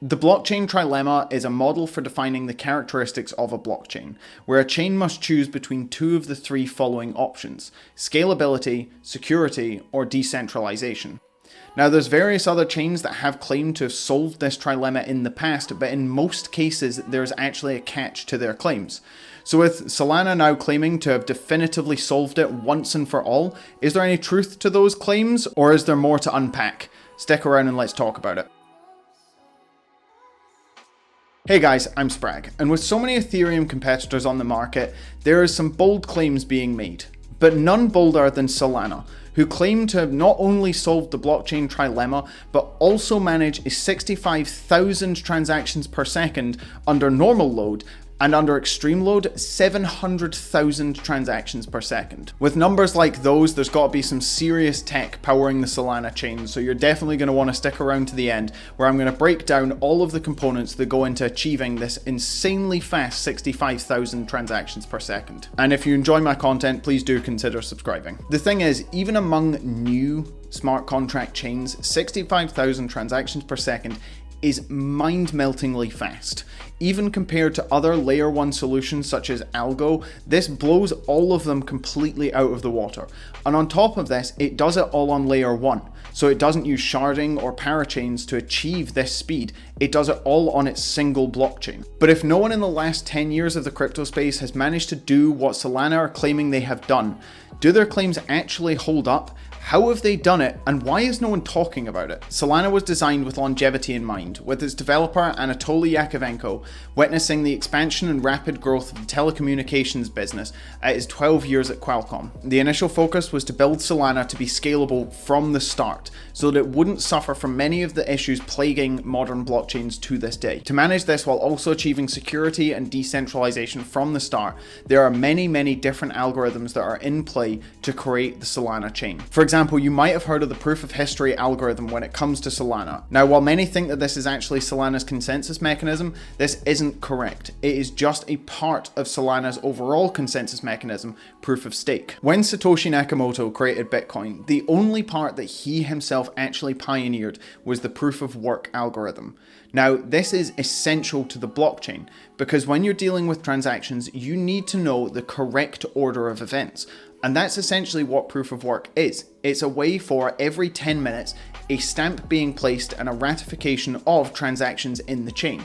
The blockchain trilemma is a model for defining the characteristics of a blockchain, where a chain must choose between two of the three following options: scalability, security, or decentralization. Now, there's various other chains that have claimed to have solved this trilemma in the past, but in most cases, there's actually a catch to their claims. So with Solana now claiming to have definitively solved it once and for all, is there any truth to those claims, or is there more to unpack? Stick around and let's talk about it. Hey guys, I'm Sprag, and with so many Ethereum competitors on the market, there are some bold claims being made, but none bolder than Solana, who claim to have not only solved the blockchain trilemma, but also manage a 65,000 transactions per second under normal load, and under extreme load, 700,000 transactions per second. With numbers like those, there's got to be some serious tech powering the Solana chain, so you're definitely going to want to stick around to the end, where I'm going to break down all of the components that go into achieving this insanely fast 65,000 transactions per second. And if you enjoy my content, please do consider subscribing. The thing is, even among new smart contract chains, 65,000 transactions per second is mind-meltingly fast. Even compared to other layer 1 solutions such as Algo, this blows all of them completely out of the water. And on top of this, it does it all on layer 1. So it doesn't use sharding or parachains to achieve this speed. It does it all on its single blockchain. But if no one in the last 10 years of the crypto space has managed to do what Solana are claiming they have done, do their claims actually hold up? How have they done it, and why is no one talking about it? Solana was designed with longevity in mind, with its developer Anatoly Yakovenko witnessing the expansion and rapid growth of the telecommunications business at his 12 years at Qualcomm. The initial focus was to build Solana to be scalable from the start, so that it wouldn't suffer from many of the issues plaguing modern blockchains to this day. To manage this while also achieving security and decentralization from the start, there are many different algorithms that are in play to create the Solana chain. For example, you might have heard of the proof of history algorithm when it comes to Solana. Now, while many think that this is actually Solana's consensus mechanism, this isn't correct. It is just a part of Solana's overall consensus mechanism, proof of stake. When Satoshi Nakamoto created Bitcoin, the only part that he himself actually pioneered was the proof of work algorithm. Now, this is essential to the blockchain because when you're dealing with transactions, you need to know the correct order of events. And that's essentially what proof of work is. It's a way for every 10 minutes, a stamp being placed and a ratification of transactions in the chain.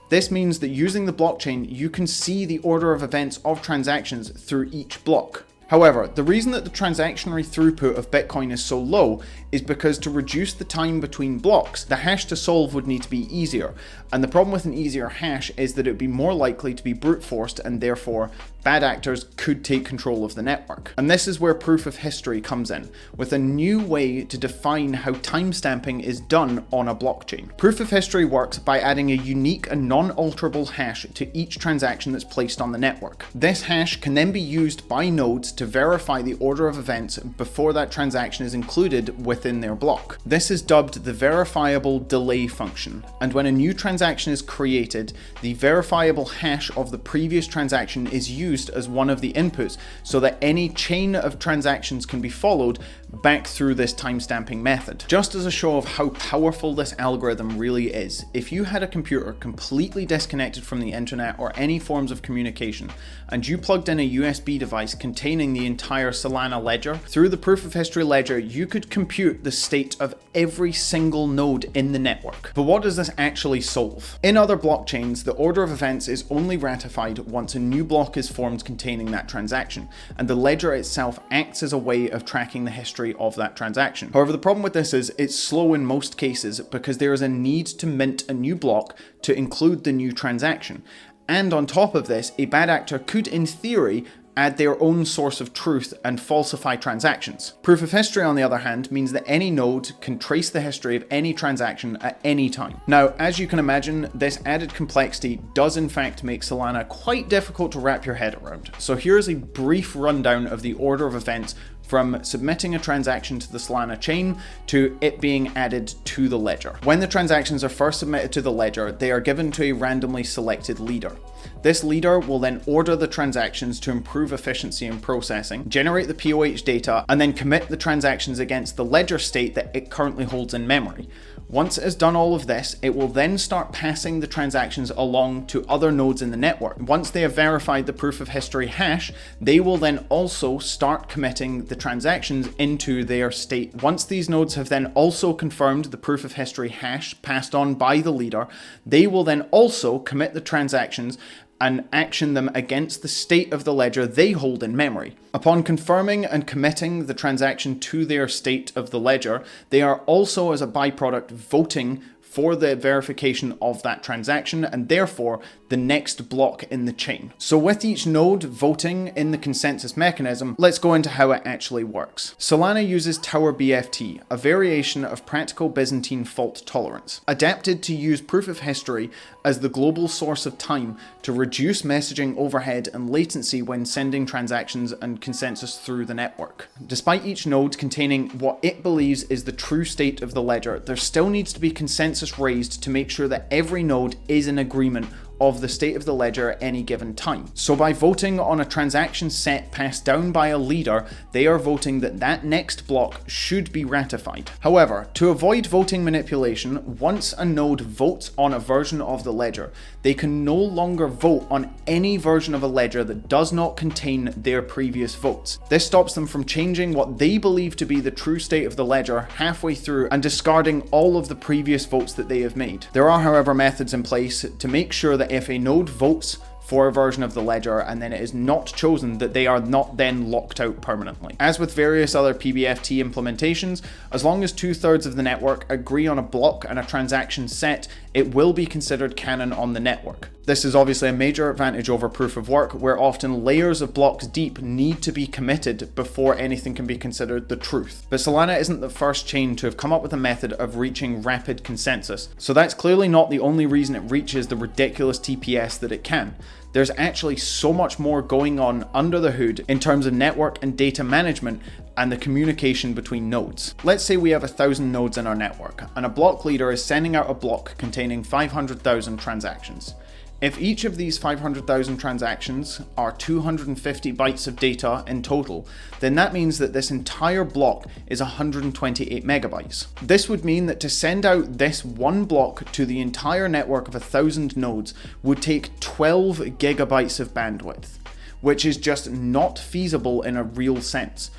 This means that using the blockchain, you can see the order of events of transactions through each block. However, the reason that the transactionary throughput of Bitcoin is so low is because to reduce the time between blocks, the hash to solve would need to be easier. And the problem with an easier hash is that it would be more likely to be brute forced, and therefore bad actors could take control of the network. And this is where proof of history comes in, with a new way to define how timestamping is done on a blockchain. Proof of history works by adding a unique and non-alterable hash to each transaction that's placed on the network. This hash can then be used by nodes to verify the order of events before that transaction is included within their block. This is dubbed the verifiable delay function, and when a new transaction is created, the verifiable hash of the previous transaction is used as one of the inputs so that any chain of transactions can be followed back through this timestamping method. Just as a show of how powerful this algorithm really is, if you had a computer completely disconnected from the internet or any forms of communication, and you plugged in a USB device containing the entire Solana ledger, through the proof of history ledger, you could compute the state of every single node in the network. But what does this actually solve? In other blockchains, the order of events is only ratified once a new block is formed containing that transaction, and the ledger itself acts as a way of tracking the history of that transaction. However, the problem with this is it's slow in most cases because there is a need to mint a new block to include the new transaction. And on top of this, a bad actor could, in theory, add their own source of truth and falsify transactions. Proof of history, on the other hand, means that any node can trace the history of any transaction at any time. Now, as you can imagine, this added complexity does in fact make Solana quite difficult to wrap your head around. So here's a brief rundown of the order of events from submitting a transaction to the Solana chain to it being added to the ledger. When the transactions are first submitted to the ledger, they are given to a randomly selected leader. This leader will then order the transactions to improve efficiency in processing, generate the POH data, and then commit the transactions against the ledger state that it currently holds in memory. Once it has done all of this, it will then start passing the transactions along to other nodes in the network. Once they have verified the proof of history hash, they will then also start committing the transactions into their state. Once these nodes have then also confirmed the proof of history hash passed on by the leader, they will then also commit the transactions and action them against the state of the ledger they hold in memory. Upon confirming and committing the transaction to their state of the ledger, they are also, as a byproduct, voting for the verification of that transaction and therefore the next block in the chain. So with each node voting in the consensus mechanism, let's go into how it actually works. Solana uses Tower BFT, a variation of practical Byzantine fault tolerance, adapted to use proof of history as the global source of time to reduce messaging overhead and latency when sending transactions and consensus through the network. Despite each node containing what it believes is the true state of the ledger, there still needs to be consensus raised to make sure that every node is in agreement of the state of the ledger at any given time. So by voting on a transaction set passed down by a leader, they are voting that that next block should be ratified. However, to avoid voting manipulation, once a node votes on a version of the ledger, they can no longer vote on any version of a ledger that does not contain their previous votes. This stops them from changing what they believe to be the true state of the ledger halfway through and discarding all of the previous votes that they have made. There are, however, methods in place to make sure that if a node votes for a version of the ledger and then it is not chosen, that they are not then locked out permanently. As with various other PBFT implementations, as long as 2/3 of the network agree on a block and a transaction set, it will be considered canon on the network. This is obviously a major advantage over proof of work, where often layers of blocks deep need to be committed before anything can be considered the truth. But Solana isn't the first chain to have come up with a method of reaching rapid consensus, so that's clearly not the only reason it reaches the ridiculous TPS that it can. There's actually so much more going on under the hood in terms of network and data management and the communication between nodes. Let's say we have 1,000 nodes in our network, and a block leader is sending out a block containing 500,000 transactions. If each of these 500,000 transactions are 250 bytes of data in total, then that means that this entire block is 128 megabytes. This would mean that to send out this one block to the entire network of 1,000 nodes would take 12 gigabytes of bandwidth, which is just not feasible in a real sense.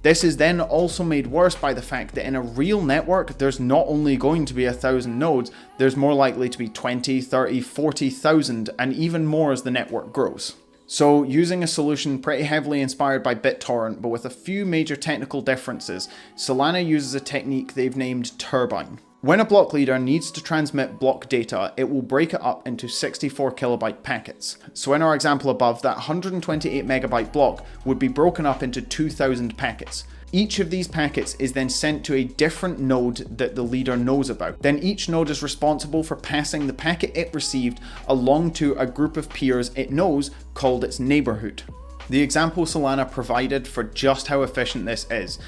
This is then also made worse by the fact that in a real network, there's not only going to be 1,000 nodes, there's more likely to be 20, 30, 40,000, and even more as the network grows. So using a solution pretty heavily inspired by BitTorrent, but with a few major technical differences, Solana uses a technique they've named Turbine. When a block leader needs to transmit block data, it will break it up into 64 kilobyte packets. So in our example above, that 128 megabyte block would be broken up into 2,000 packets. Each of these packets is then sent to a different node that the leader knows about. Then each node is responsible for passing the packet it received along to a group of peers it knows called its neighborhood. The example Solana provided for just how efficient this is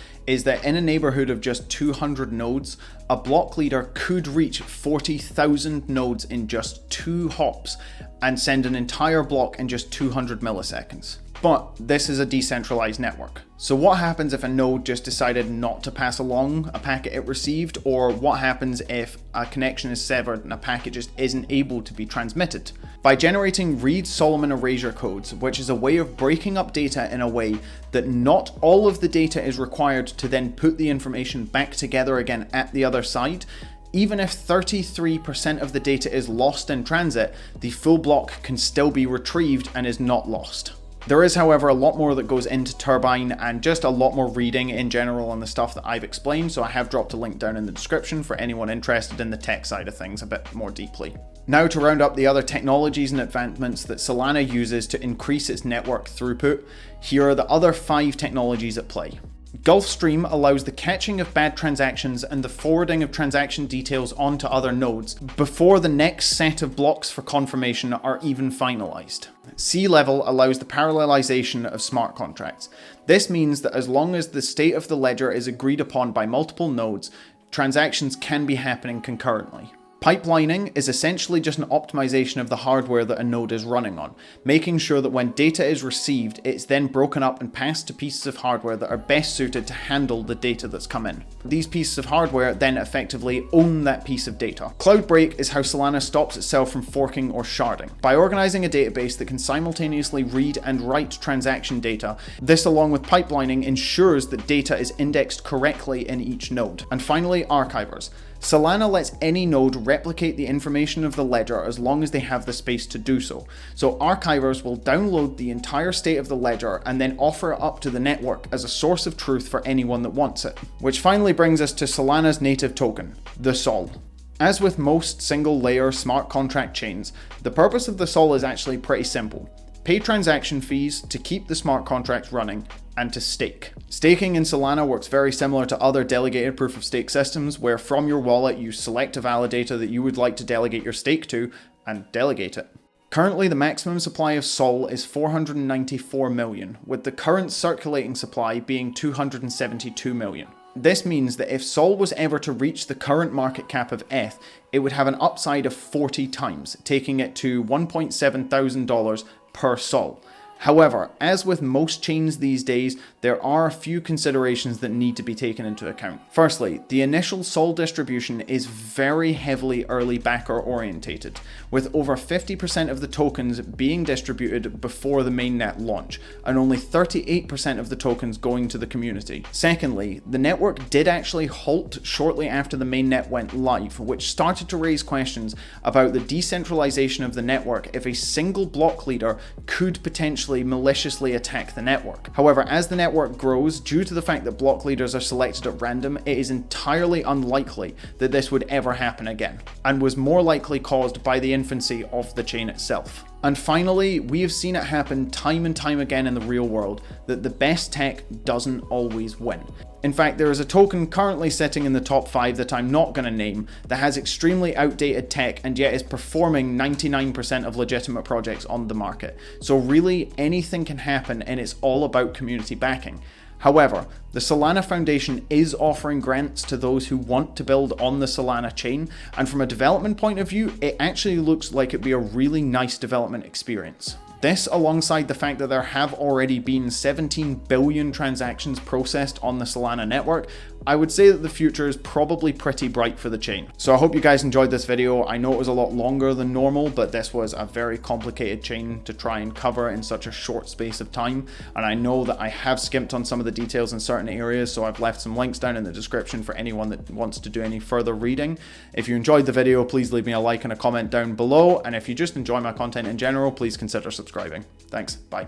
that in a neighborhood of just 200 nodes, a block leader could reach 40,000 nodes in just 2 hops and send an entire block in just 200 milliseconds. But this is a decentralized network. So what happens if a node just decided not to pass along a packet it received, or what happens if a connection is severed and a packet just isn't able to be transmitted? By generating Reed-Solomon erasure codes, which is a way of breaking up data in a way that not all of the data is required to then put the information back together again at the other side, even if 33% of the data is lost in transit, the full block can still be retrieved and is not lost. There is, however, a lot more that goes into Turbine and just a lot more reading in general on the stuff that I've explained, so I have dropped a link down in the description for anyone interested in the tech side of things a bit more deeply. Now to round up the other technologies and advancements that Solana uses to increase its network throughput, here are the other 5 technologies at play. Gulfstream allows the catching of bad transactions and the forwarding of transaction details onto other nodes before the next set of blocks for confirmation are even finalized. C-Level allows the parallelization of smart contracts. This means that as long as the state of the ledger is agreed upon by multiple nodes, transactions can be happening concurrently. Pipelining is essentially just an optimization of the hardware that a node is running on, making sure that when data is received, it's then broken up and passed to pieces of hardware that are best suited to handle the data that's come in. These pieces of hardware then effectively own that piece of data. Cloud break is how Solana stops itself from forking or sharding. By organizing a database that can simultaneously read and write transaction data, this along with pipelining ensures that data is indexed correctly in each node. And finally, archivers. Solana lets any node replicate the information of the ledger as long as they have the space to do so. So archivers will download the entire state of the ledger and then offer it up to the network as a source of truth for anyone that wants it. Which finally brings us to Solana's native token, the SOL. As with most single layer smart contract chains, the purpose of the SOL is actually pretty simple. Pay transaction fees to keep the smart contracts running, and to stake. Staking in Solana works very similar to other delegated proof of stake systems, where from your wallet you select a validator that you would like to delegate your stake to, and delegate it. Currently, the maximum supply of SOL is 494 million, with the current circulating supply being 272 million. This means that if SOL was ever to reach the current market cap of ETH, it would have an upside of 40 times, taking it to $1.7 thousand per SOL. However, as with most chains these days, there are a few considerations that need to be taken into account. Firstly, the initial SOL distribution is very heavily early backer orientated, with over 50% of the tokens being distributed before the mainnet launch, and only 38% of the tokens going to the community. Secondly, the network did actually halt shortly after the mainnet went live, which started to raise questions about the decentralization of the network if a single block leader could potentially maliciously attack the network. However, as the network grows, due to the fact that block leaders are selected at random, it is entirely unlikely that this would ever happen again, and was more likely caused by the infancy of the chain itself. And finally, we have seen it happen time and time again in the real world that the best tech doesn't always win. In fact, there is a token currently sitting in the top 5 that I'm not going to name that has extremely outdated tech and yet is performing 99% of legitimate projects on the market. So really, anything can happen, and it's all about community backing. However, the Solana Foundation is offering grants to those who want to build on the Solana chain, and from a development point of view, it actually looks like it'd be a really nice development experience. This, alongside the fact that there have already been 17 billion transactions processed on the Solana network, I would say that the future is probably pretty bright for the chain. So I hope you guys enjoyed this video. I know it was a lot longer than normal, but this was a very complicated chain to try and cover in such a short space of time. And I know that I have skimped on some of the details in certain areas, so I've left some links down in the description for anyone that wants to do any further reading. If you enjoyed the video, please leave me a like and a comment down below. And if you just enjoy my content in general, please consider subscribing. Thanks, bye.